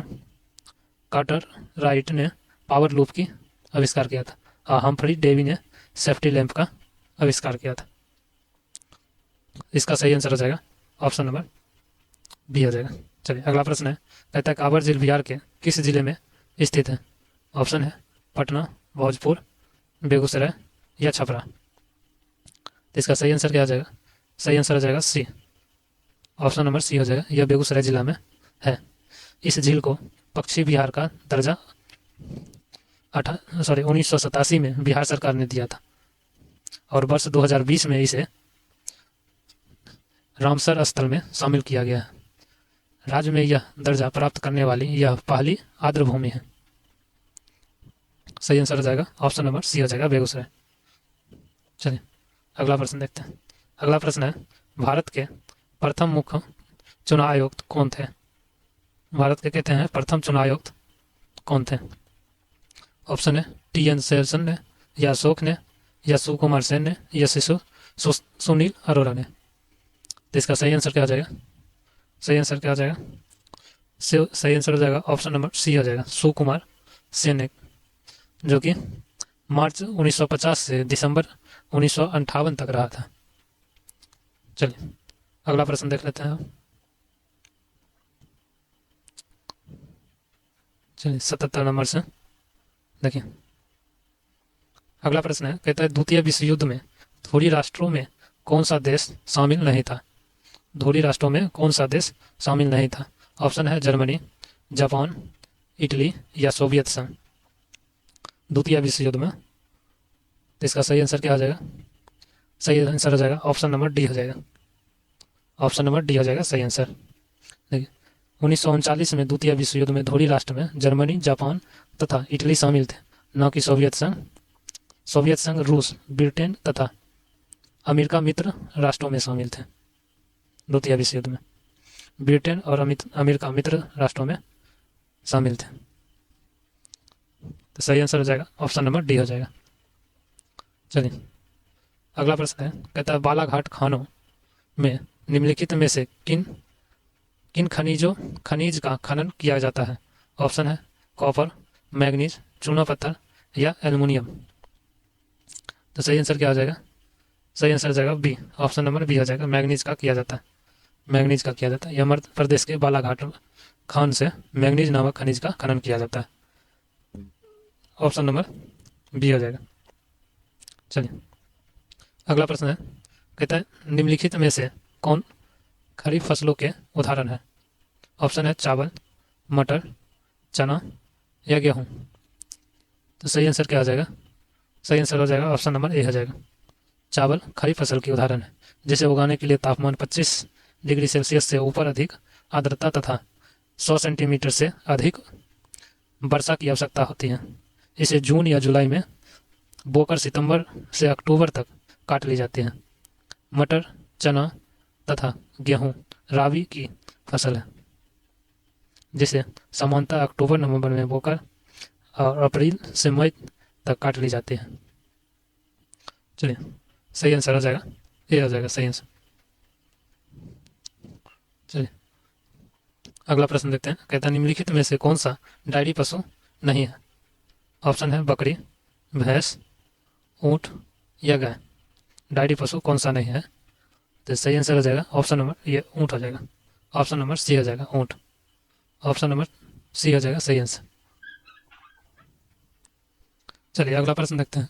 कार्टर राइट ने पावर लूप की आविष्कार किया था, और हम्फ्री डेवी ने सेफ्टी लैंप का आविष्कार किया था। इसका सही आंसर हो जाएगा ऑप्शन नंबर बी हो जाएगा। चलिए अगला प्रश्न है, कहता है कांवर झील बिहार के किस जिले में स्थित है? ऑप्शन है पटना, भोजपुर, बेगूसराय, या छपरा। तो इसका सही आंसर क्या हो जाएगा? सही आंसर हो जाएगा सी, ऑप्शन नंबर सी हो जाएगा। यह बेगूसराय जिला में है। इस झील को पक्षी बिहार का दर्जा 1987 में बिहार सरकार ने दिया था, और वर्ष 2020 में इसे रामसर स्थल में शामिल किया गया है। राज्य में यह दर्जा प्राप्त करने वाली यह पहली आर्द्र भूमि है। सही आंसर हो जाएगा ऑप्शन नंबर सी हो जाएगा, बेगूसराय। चलिए अगला प्रश्न देखते हैं। अगला प्रश्न है भारत के प्रथम मुख्य चुनाव आयुक्त कौन थे? भारत के कहते हैं प्रथम चुनाव आयुक्त कौन थे? ऑप्शन है टी.एन. शेरसन ने, या अशोक ने, या सुकुमार सेन ने, या सुनील अरोड़ा ने। तो इसका सही आंसर क्या हो जाएगा? सही आंसर क्या हो जाएगा? सही आंसर हो जाएगा ऑप्शन नंबर सी हो जाएगा, सुकुमार सेन ने, जो कि मार्च 1950 से दिसंबर 1958 तक रहा था। चलिए अगला प्रश्न देख लेते हैं। चलिए 77 नंबर से देखिए अगला प्रश्न है, कहता है द्वितीय विश्व युद्ध में धुरी राष्ट्रों में कौन सा देश शामिल नहीं था? धुरी राष्ट्रों में कौन सा देश शामिल नहीं था? ऑप्शन है जर्मनी, जापान, इटली, या सोवियत संघ। द्वितीय विश्व युद्ध में तो इसका सही आंसर क्या हो जाएगा? सही आंसर हो जाएगा ऑप्शन नंबर डी हो जाएगा, ऑप्शन नंबर डी हो जाएगा सही आंसर। देखिए 1939 में द्वितीय विश्व युद्ध में धुरी राष्ट्र में जर्मनी, जापान तथा इटली शामिल थे, न कि सोवियत संघ। सोवियत संघ रूस, ब्रिटेन तथा अमेरिका मित्र राष्ट्रों में शामिल थे। द्वितीय विश्व युद्ध में ब्रिटेन और अमेरिका मित्र राष्ट्रों में शामिल थे। तो सही आंसर हो जाएगा ऑप्शन नंबर डी हो जाएगा। चलिए अगला प्रश्न है, कहता है बालाघाट खानों में निम्नलिखित में से किन खनिज का खनन किया जाता है? ऑप्शन है कॉपर, मैग्नीज, चूना पत्थर या एल्युमिनियम। तो सही आंसर क्या हो जाएगा? सही आंसर हो जाएगा बी, ऑप्शन नंबर बी हो जाएगा। मैग्नीज का किया जाता है, मैग्नीज का किया जाता है। यह मध्य प्रदेश के बालाघाट खान से मैग्नीज नामक खनिज का खनन किया जाता है। ऑप्शन नंबर बी हो जाएगा। चलिए अगला प्रश्न है, कहता है निम्नलिखित में से कौन खरीफ फसलों के उदाहरण है? ऑप्शन है चावल, मटर, चना या गेहूँ। तो सही आंसर क्या हो जाएगा? सही आंसर हो जाएगा ऑप्शन नंबर ए हो जाएगा। चावल खरीफ फसल की उदाहरण है जिसे उगाने के लिए तापमान 25 डिग्री सेल्सियस से ऊपर, अधिक आर्द्रता तथा 100 सेंटीमीटर से अधिक वर्षा की आवश्यकता होती है। इसे जून या जुलाई में बोकर सितंबर से अक्टूबर तक काट ली जाती है। मटर, चना तथा गेहूं राबी की फसल है जिसे सामान्यतः अक्टूबर नवंबर में बोकर और अप्रैल से मई तक काट ली जाती है। चलिए सही आंसर हो जाएगा ये हो जाएगा सही आंसर। चलिए अगला प्रश्न देखते हैं, कहता है निम्नलिखित में से कौन सा डायरी पशु नहीं है? ऑप्शन है बकरी, भैंस, ऊंट या गाय। डायरी पशु कौन सा नहीं है? तो सही आंसर हो जाएगा ऑप्शन नंबर ये ऊंट हो जाएगा। ऑप्शन नंबर सी हो जाएगा ऊंट। ऑप्शन नंबर सी हो जाएगा सही आंसर। चलिए अगला प्रश्न देखते हैं।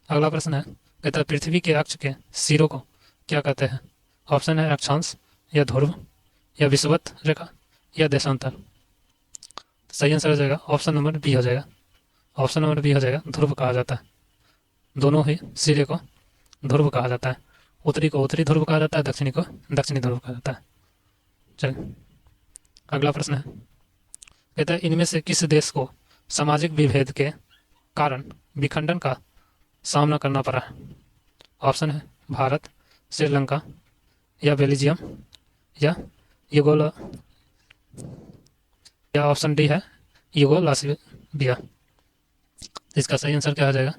अगला प्रश्न है, कहता है पृथ्वी के अक्ष के सिरों को क्या कहते हैं? ऑप्शन है अक्षांश या ध्रुव या विषुवत रेखा या देशांतर। सही आंसर हो जाएगा ऑप्शन नंबर बी हो जाएगा। ऑप्शन नंबर बी हो जाएगा ध्रुव कहा जाता है। दोनों ही सिरे को ध्रुव कहा जाता है। उत्तरी को उत्तरी ध्रुव कहा जाता है, दक्षिणी को दक्षिणी ध्रुव कहा जाता है। चलिए अगला प्रश्न है, कहता है इनमें से किस देश को सामाजिक विभेद के कारण विखंडन का सामना करना पड़ा? ऑप्शन है भारत, श्रीलंका या बेल्जियम या युगोला या ऑप्शन डी है युगोस्लाविया। इसका सही आंसर क्या हो जाएगा?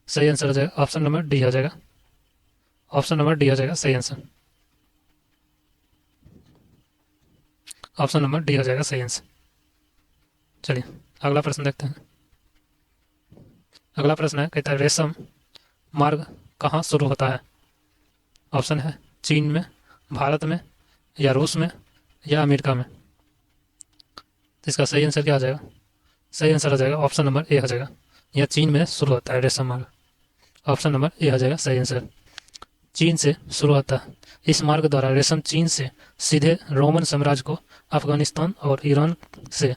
सही आंसर हो जाएगा ऑप्शन नंबर डी हो जाएगा। ऑप्शन नंबर डी हो जाएगा सही आंसर। ऑप्शन नंबर डी हो जाएगा सही आंसर। चलिए अगला प्रश्न देखते हैं। अगला प्रश्न है, कहता है रेशम मार्ग कहाँ शुरू होता है? ऑप्शन है चीन में, भारत में या रूस में या अमेरिका में। तो इसका सही आंसर क्या हो जाएगा? सही आंसर हो जाएगा ऑप्शन नंबर ए हो जाएगा। यह चीन में शुरू होता है रेशम मार्ग। ऑप्शन नंबर ए हो जाएगा सही आंसर। चीन से शुरू होता है। इस मार्ग द्वारा रेशम चीन से सीधे रोमन साम्राज्य को अफगानिस्तान और ईरान से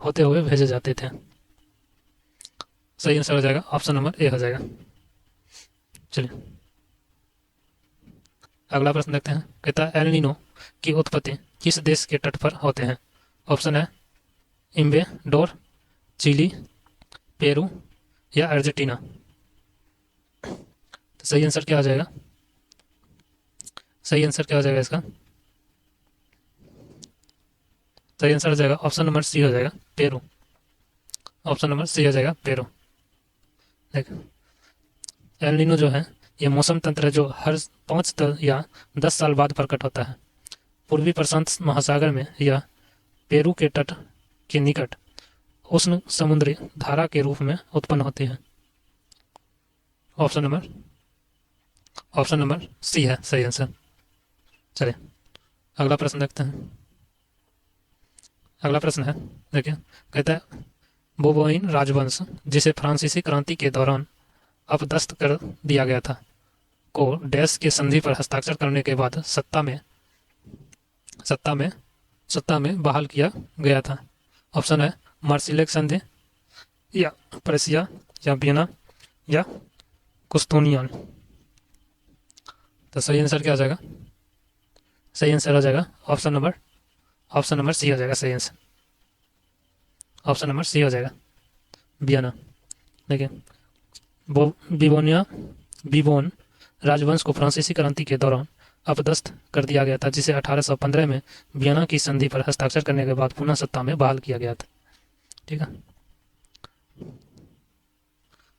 होते हुए भेजे जाते थे। सही आंसर हो जाएगा ऑप्शन नंबर ए हो जाएगा। चलिए अगला प्रश्न देखते हैं, कहता है एल नीनो की उत्पत्ति किस देश के तट पर होते हैं? ऑप्शन है इक्वाडोर, चिली, पेरू या अर्जेंटीना। तो सही आंसर क्या हो जाएगा? सही आंसर क्या हो जाएगा इसका? सही आंसर हो जाएगा ऑप्शन नंबर सी हो जाएगा पेरू। ऑप्शन नंबर सी हो जाएगा पेरू। देखो एल नीनो जो है ये मौसम तंत्र है जो हर 5 या 10 साल बाद प्रकट होता है। पूर्वी प्रशांत महासागर में यह पेरू के तट के निकट उष्ण समुद्री धारा के रूप में उत्पन्न होती है। ऑप्शन नंबर सी है सही आंसर। चलिए अगला प्रश्न देखते हैं। अगला प्रश्न है, देखिए कहता है बोबोइन राजवंश जिसे फ्रांसीसी क्रांति के दौरान अपदस्थ कर दिया गया था को डैश के संधि पर हस्ताक्षर करने के बाद सत्ता में बहाल किया गया था। ऑप्शन है मार्सिलेक संधि या प्रेसिया या वियना या कुस्तुनियन। तो सही आंसर क्या हो जाएगा? सही आंसर हो जाएगा ऑप्शन नंबर सी हो जाएगा सही आंसर। ऑप्शन नंबर सी हो जाएगा वियना। देखिए बिबोन राजवंश को फ्रांसीसी क्रांति के दौरान अपदस्थ कर दिया गया था जिसे 1815 में वियना की संधि पर हस्ताक्षर करने के बाद पुनः सत्ता में बहाल किया गया था। ठीक है,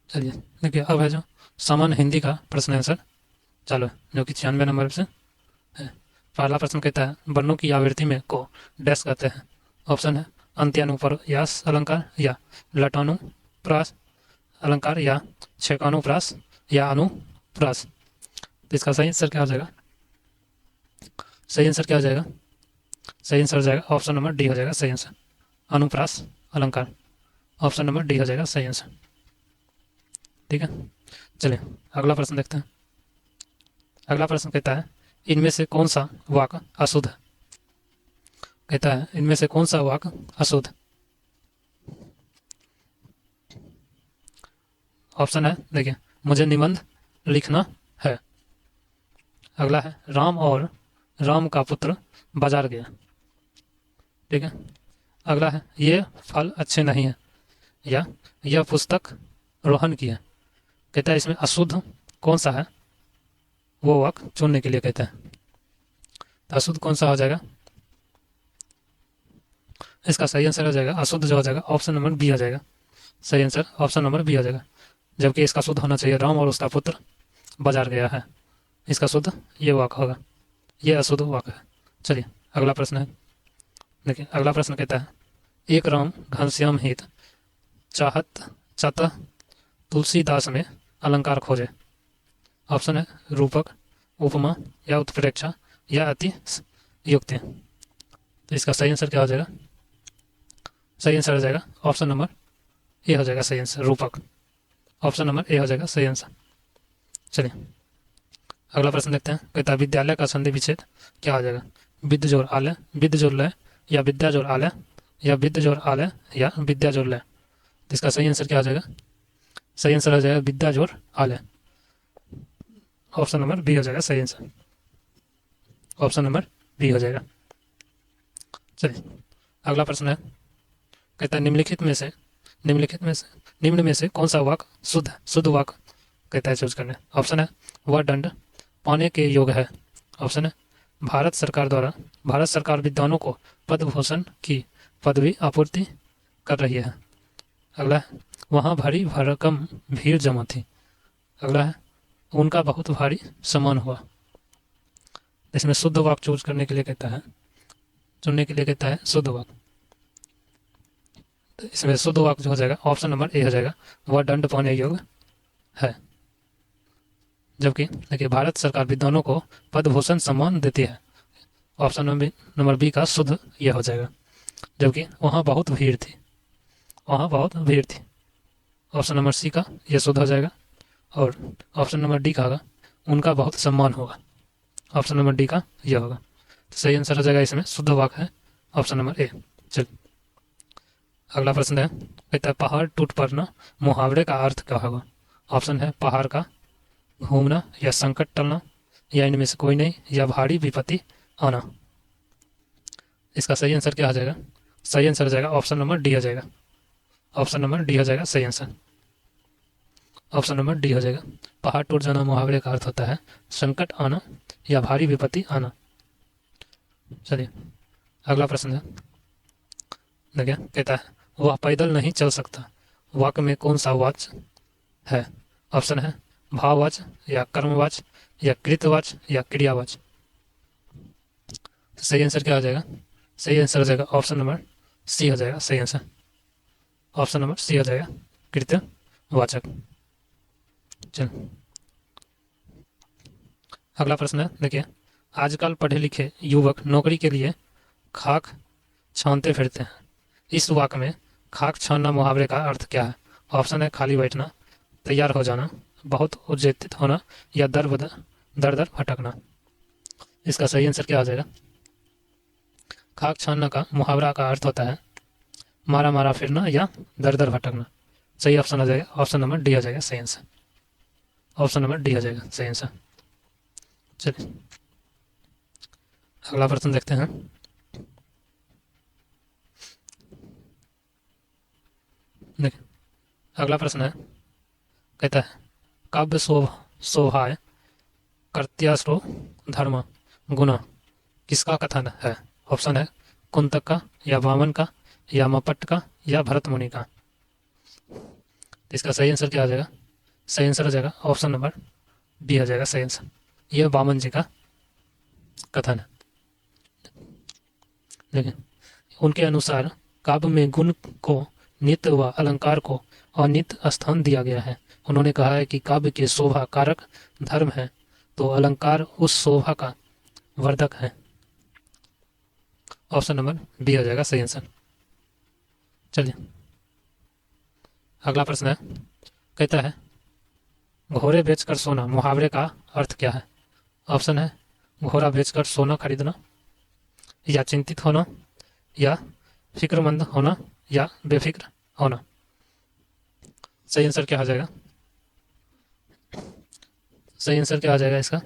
चलिए देखिए अब है जो सामान्य हिंदी का प्रश्न आंसर चालू है जो कि 96 नंबर से है। पहला प्रश्न कहता है वर्णों की आवृत्ति में को डैश कहते हैं। ऑप्शन है अंत्यानुप्रास अलंकार या लटानुप्रास अलंकार या छेकानुप्रास या अनुप्रास। तो इसका सही आंसर क्या हो जाएगा? सही आंसर क्या हो जाएगा? सही आंसर हो जाएगा ऑप्शन नंबर डी हो जाएगा सही आंसर, अनुप्रास अलंकार। ऑप्शन नंबर डी हो जाएगा सही आंसर। ठीक है, चलिए अगला प्रश्न देखते हैं। अगला प्रश्न कहता है इनमें से कौन सा वाक्य अशुद्ध है? कहता है इनमें से कौन सा वाक्य अशुद्ध? ऑप्शन है, देखिए, मुझे निबंध लिखना है। अगला है राम और राम का पुत्र बाजार गया। ठीक है, अगला है ये फल अच्छे नहीं है, या यह पुस्तक रोहन की है। कहता है इसमें अशुद्ध कौन सा है, वो वाक्य चुनने के लिए कहता है। तो अशुद्ध कौन सा हो जाएगा? इसका सही आंसर हो जाएगा, अशुद्ध जो हो जाएगा ऑप्शन नंबर बी हो जाएगा। सही आंसर ऑप्शन नंबर बी हो जाएगा, जबकि इसका शुद्ध होना चाहिए राम और उसका पुत्र बाजार गया है। इसका शुद्ध ये वाक्य होगा, ये अशुद्ध वाक्य है। चलिए अगला प्रश्न है, देखिए अगला प्रश्न कहता है एक राम घनश्याम हित चाहत चाहता तुलसीदास में अलंकार खोजे। ऑप्शन है रूपक, उपमा या उत्प्रेक्षा या अति युक्ति। तो इसका सही आंसर क्या हो जाएगा? सही आंसर हो जाएगा ऑप्शन नंबर ए हो जाएगा सही आंसर, रूपक। ऑप्शन नंबर ए हो जाएगा सही आंसर। चलिए अगला प्रश्न देखते हैं। कहता है विद्यालय का संधि विच्छेद क्या हो जाएगा? विद्य जोड़ आलय, विद्य जोड़ लय, या विद्या जोड़ आलय, या विद्य जोड़ आलय, या विद्या जोड़ लय। तो इसका सही आंसर क्या हो जाएगा? सही आंसर हो जाएगा विद्या जोड़ आलय। ऑप्शन नंबर बी हो जाएगा सही आंसर, ऑप्शन नंबर बी हो जाएगा। चलिए अगला प्रश्न है, कहता है निम्न में से कौन सा वाक्य शुद्ध वाक्य कहता है चूज करने। ऑप्शन है वह दंड पाने के योग्य है। ऑप्शन है भारत सरकार विद्वानों को पद्म भूषण की पदवी आपूर्ति कर रही है। अगला है वहाँ भारी भरकम भीड़ जमा थी। अगला है उनका बहुत भारी सम्मान हुआ। इसमें शुद्ध वाक्य चूज करने के लिए कहता है, चुनने के लिए कहता है शुद्ध वाक्य। तो इसमें शुद्ध वाक्य जो हो जाएगा ऑप्शन नंबर ए हो जाएगा, वह दंड पाने योग्य है। जबकि देखिए भारत सरकार विद्वानों को पद्म भूषण सम्मान देती है। ऑप्शन नंबर बी का शुद्ध यह हो जाएगा, जबकि वहाँ बहुत भीड़ थी, वहाँ बहुत भीड़ थी। ऑप्शन नंबर सी का यह शुद्ध हो जाएगा, और ऑप्शन नंबर डी का होगा उनका बहुत सम्मान होगा। ऑप्शन नंबर डी का यह होगा। तो सही आंसर हो जाएगा इसमें शुद्ध वाक्य है ऑप्शन नंबर ए। चलिए अगला प्रश्न है, कहता है पहाड़ टूट पड़ना मुहावरे का अर्थ क्या होगा। ऑप्शन है पहाड़ का घूमना, या संकट टलना, या इनमें से कोई नहीं, या भारी विपत्ति आना। इसका सही आंसर क्या हो जाएगा? सही आंसर हो जाएगा ऑप्शन नंबर डी हो जाएगा, ऑप्शन नंबर डी हो जाएगा सही आंसर, ऑप्शन नंबर डी हो जाएगा। पहाड़ टूट जाना मुहावरे का अर्थ होता है संकट आना या भारी विपत्ति आना। चलिए अगला प्रश्न है, देखिए कहता है वह पैदल नहीं चल सकता। वाक्य में कौन सा वाच्य है? ऑप्शन है भाववाच्य, या कर्मवाच्य, या कृतवाच्य, या क्रियावाच्य। तो सही आंसर क्या हो जाएगा? सही आंसर हो जाएगा ऑप्शन नंबर सी हो जाएगा सही आंसर, ऑप्शन नंबर सी हो जाएगा कृत्यवाचक। चल अगला प्रश्न है, देखिए आजकल पढ़े लिखे युवक नौकरी के लिए खाक छानते फिरते हैं। इस वाक्य में खाक छानना मुहावरे का अर्थ क्या है? ऑप्शन है खाली बैठना, तैयार हो जाना, बहुत उत्तेजित होना, या दर दर भटकना। इसका सही आंसर क्या हो जाएगा? खाक छानना का मुहावरा का अर्थ होता है मारा मारा फिरना या दर दर भटकना। सही ऑप्शन हो जाएगा ऑप्शन नंबर डी हो जाएगा सही आंसर, ऑप्शन नंबर डी हो जाएगा सही आंसर। चलिए अगला प्रश्न देखते हैं। देखिए अगला प्रश्न है, कहता है काव्य शोभाय कर्त्याश्रो धर्म गुना किसका कथन है? ऑप्शन है कुंतक का, या वामन का, या मपट का, या भरत मुनि का। इसका सही आंसर क्या हो जाएगा? सही आंसर हो जाएगा ऑप्शन नंबर बी हो जाएगा सही आंसर, यह वामन जी का कथन है। देखिए उनके अनुसार काव्य में गुण को नित्य व अलंकार को अनित्य स्थान दिया गया है। उन्होंने कहा है कि काव्य के शोभा कारक धर्म है, तो अलंकार उस शोभा का वर्धक है। ऑप्शन नंबर बी हो जाएगा सही आंसर। चलिए अगला प्रश्न है, कहता है घोड़े बेचकर सोना मुहावरे का अर्थ क्या है? ऑप्शन है घोड़ा बेचकर सोना खरीदना, या चिंतित होना, या फिक्रमंद होना, या बेफिक्र होना। सही आंसर क्या आ जाएगा? सही आंसर क्या आ जाएगा इसका?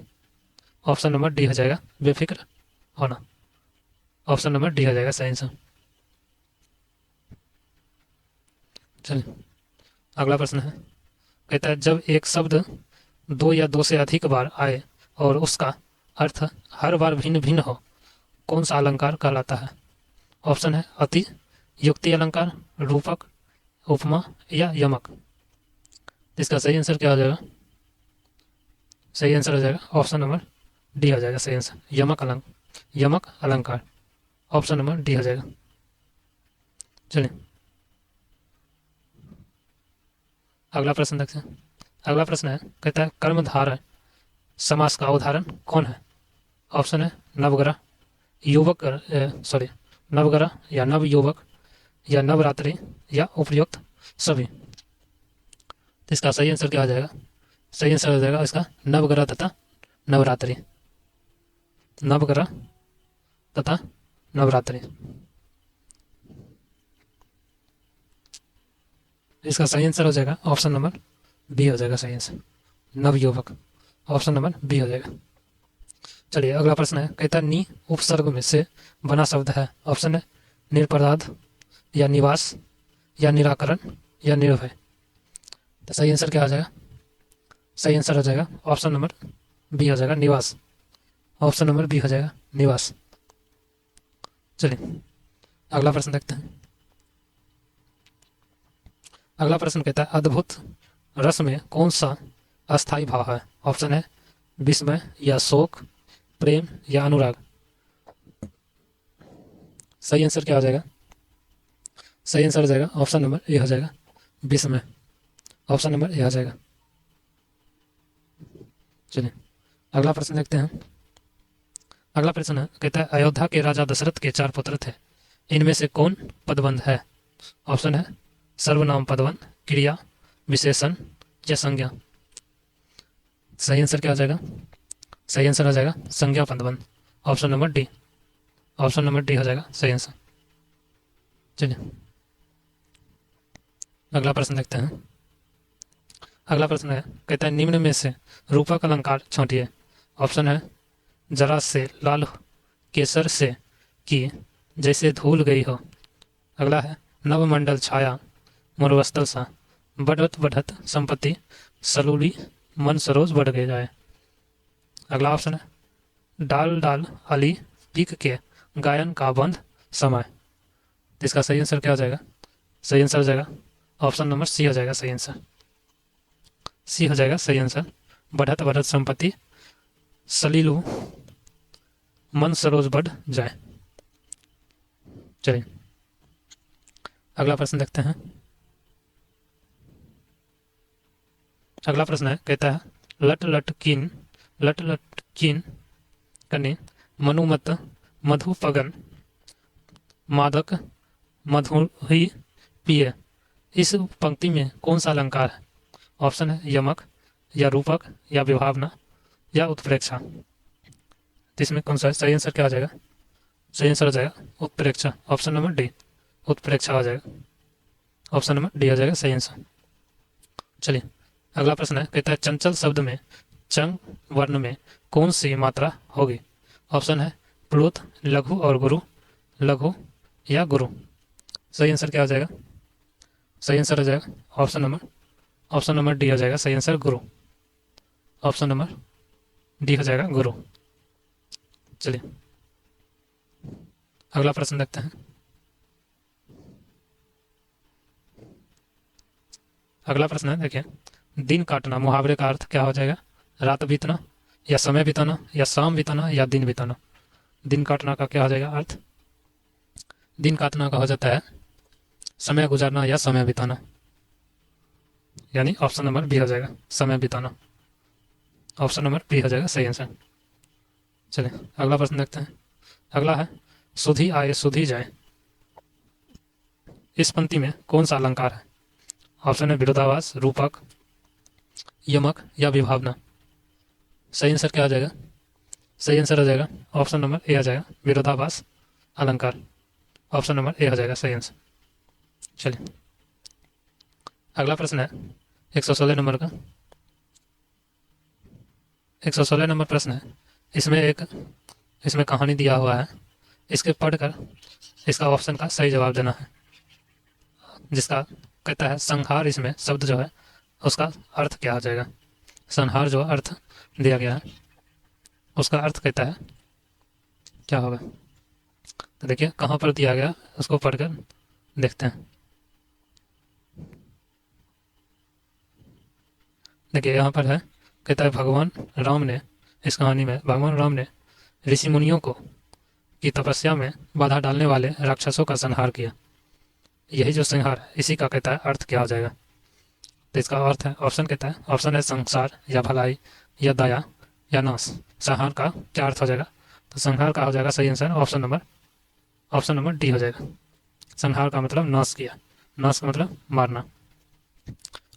ऑप्शन नंबर डी हो जाएगा बेफिक्र होना। ऑप्शन नंबर डी हो जाएगा सही आंसर। चलिए अगला प्रश्न है, कहता है जब एक शब्द दो या दो से अधिक बार आए और उसका अर्थ हर बार भिन्न भिन्न हो, कौन सा अलंकार कहलाता है? ऑप्शन है अति, युक्ति अलंकार, रूपक, उपमा, या यमक। इसका सही आंसर क्या हो जाएगा? सही आंसर हो जाएगा ऑप्शन नंबर डी हो जाएगा सही आंसर, यमक अलंकार। ऑप्शन नंबर डी हो जाएगा। चलिए अगला प्रश्न देखते हैं। अगला प्रश्न है, कहता है कर्मधारय समास का उदाहरण कौन है? ऑप्शन है नवग्रह, नवग्रह, या नव युवक, या नवरात्रि, या उपयुक्त सभी। तो इसका सही आंसर क्या आ जाएगा? सही आंसर हो जाएगा इसका नवग्रह तथा नवरात्रि। नवग्रह तथा नवरात्रि। इसका सही आंसर हो जाएगा ऑप्शन नंबर बी हो जाएगा सही आंसर, नवयुवक। ऑप्शन नंबर बी हो जाएगा। चलिए अगला प्रश्न है, कहता है नी उपसर्ग में से बना शब्द है। ऑप्शन है निरपराध, या निवास, या निराकरण, या निर्भय। तो सही आंसर क्या आ जाएगा? सही आंसर हो जाएगा ऑप्शन नंबर बी हो जाएगा निवास। ऑप्शन नंबर बी हो जाएगा निवास। चलिए अगला प्रश्न देखते हैं। अगला प्रश्न कहता है अद्भुत रस में कौन सा अस्थायी भाव है? ऑप्शन है विस्मय, या शोक, प्रेम, या अनुराग। सही आंसर क्या हो जाएगा? सही आंसर हो जाएगा ऑप्शन नंबर ए हो जाएगा विस्मय। ऑप्शन नंबर ए हो जाएगा। चलिए अगला प्रश्न देखते हैं। अगला प्रश्न है, कहता है अयोध्या के राजा दशरथ के 4 पुत्र थे, इनमें से कौन पदबंध है? ऑप्शन है सर्वनाम पदबंध, क्रिया, विशेषण, या संज्ञा। सही आंसर क्या हो जाएगा? सही आंसर हो जाएगा संज्ञा पदबंध। Option number D. Option number D हो जाएगा सही आंसर। चलिए अगला प्रश्न देखते हैं। अगला प्रश्न है, कहता है निम्न में से रूपक अलंकार छांटिए। ऑप्शन है जरा से लाल केसर से कि जैसे धूल गई हो। अगला है नवमंडल छाया मुरवस्तल सा, बढ़त बढ़त संपत्ति सलूली मन सरोज बढ़ गए जाए। अगला ऑप्शन है डाल डाल अली पीक के गायन का बंद समय। इसका सही आंसर क्या हो जाएगा? सही आंसर हो जाएगा ऑप्शन नंबर सी हो जाएगा सही आंसर। सी हो जाएगा सही आंसर, बढ़त बढ़त संपत्ति सलीलू मन सरोज बढ़ जाए। चलिए अगला प्रश्न देखते हैं। अगला प्रश्न है, कहता है लट लट कीन कने मनुमत मधुपगन मादक मधुही पिए। इस पंक्ति में कौन सा अलंकार है? ऑप्शन है यमक, या रूपक, या विभावना, या उत्प्रेक्षा। तो इसमें कौन सा है? सही आंसर क्या हो जाएगा? सही आंसर हो जाएगा उत्प्रेक्षा। ऑप्शन नंबर डी उत्प्रेक्षा हो जाएगा। ऑप्शन नंबर डी हो जाएगा सही आंसर। चलिए अगला प्रश्न है, कहता है चंचल शब्द में चंग वर्ण में कौन सी मात्रा होगी? ऑप्शन है प्लुत, लघु और गुरु, लघु, या गुरु। सही आंसर क्या हो जाएगा? सही आंसर हो जाएगा ऑप्शन नंबर डी हो जाएगा सही आंसर गुरु। ऑप्शन नंबर डी हो जाएगा गुरु। चलिए अगला प्रश्न देखते हैं। अगला प्रश्न है, देखिए दिन काटना मुहावरे का अर्थ क्या हो जाएगा? रात बीतना, या समय बिताना, या शाम बिताना, या दिन बिताना। दिन काटना का क्या हो जाएगा अर्थ? दिन काटना का हो जाता है समय गुजारना या समय बिताना, यानी ऑप्शन नंबर बी हो जाएगा समय बिताना। ऑप्शन नंबर बी हो जाएगा सही आंसर। चलिए अगला प्रश्न देखते हैं। अगला है सुधी आए सुधी जाए, इस पंक्ति में कौन सा अलंकार है? ऑप्शन है विरोधाभास, रूपक, यमक या विभावना। सही आंसर क्या आ जाएगा? सही आंसर हो जाएगा ऑप्शन नंबर ए आ जाएगा विरोधाभास अलंकार। ऑप्शन नंबर ए हो जाएगा सही आंसर। चलिए अगला प्रश्न है 116 नंबर का। 116 नंबर प्रश्न है, इसमें कहानी दिया हुआ है, इसके पढ़कर इसका ऑप्शन का सही जवाब देना है। जिसका कहता है संहार, इसमें शब्द जो है उसका अर्थ क्या हो जाएगा? संहार जो अर्थ दिया गया है उसका अर्थ कहता है क्या होगा? तो देखिए कहाँ पर दिया गया उसको पढ़कर देखते हैं। देखिए यहाँ पर है, कहता है भगवान राम ने, इस कहानी में भगवान राम ने ऋषि मुनियों को की तपस्या में बाधा डालने वाले राक्षसों का संहार किया। यही जो संहार है इसी का कहता है अर्थ क्या हो जाएगा? तो इसका अर्थ है, ऑप्शन कहता है, ऑप्शन है संसार या भलाई या दया या नाश। संहार का क्या अर्थ हो जाएगा? तो संहार का हो जाएगा सही आंसर ऑप्शन नंबर डी हो जाएगा। संहार का मतलब नाश किया, नाश का मतलब मारना।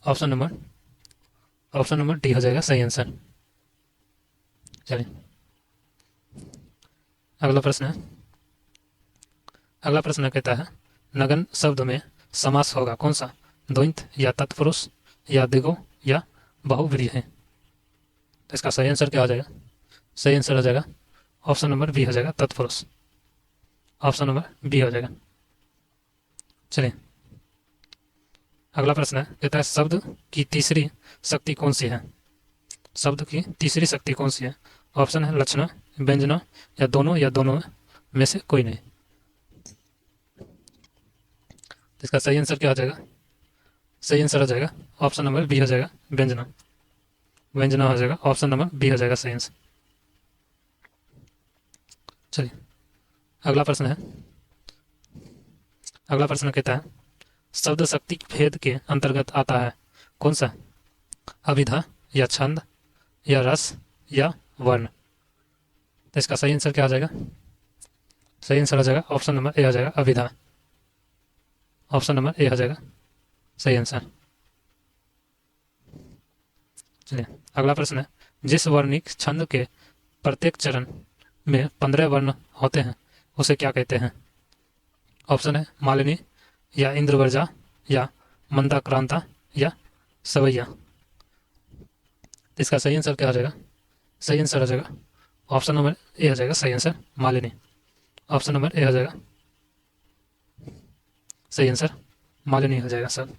ऑप्शन नंबर डी हो जाएगा सही आंसर। चलिए अगला प्रश्न कहता है नगन शब्द में समास होगा कौन सा? द्वंद्व या तत्पुरुष या दिगो या बहुव्रीहि है। तो इसका सही आंसर क्या हो जाएगा? सही आंसर हो जाएगा ऑप्शन नंबर बी हो जाएगा तत्पुरुष। ऑप्शन नंबर बी हो जाएगा। चलिए अगला प्रश्न है, कहता है शब्द की तीसरी शक्ति कौन सी है? शब्द की तीसरी शक्ति कौन सी है? ऑप्शन है लक्षणा, व्यंजना या दोनों में से कोई नहीं। इसका सही आंसर क्या हो जाएगा? सही आंसर हो जाएगा ऑप्शन नंबर बी हो जाएगा व्यंजना। व्यंजना हो जाएगा ऑप्शन नंबर बी हो जाएगा सही आंसर। चलिए अगला प्रश्न कहता है शब्द शक्ति भेद के अंतर्गत आता है कौन सा? अभिधा या छंद या रस या वर्ण। तो इसका सही आंसर क्या हो जाएगा? सही आंसर हो जाएगा ऑप्शन नंबर ए हो जाएगा अभिधा। ऑप्शन नंबर ए हो जाएगा सही आंसर। चलिए अगला प्रश्न है जिस वर्णिक छंद के प्रत्येक चरण में 15 वर्ण होते हैं उसे क्या कहते हैं? ऑप्शन है मालिनी या इंद्रवर्जा या मंदाक्रांता या सवैया। इसका सही आंसर क्या हो जाएगा? सही आंसर हो जाएगा ऑप्शन नंबर ए हो जाएगा सही answer Malini. Option number A हो जाएगा सही आंसर मालिनी हो जाएगा सर।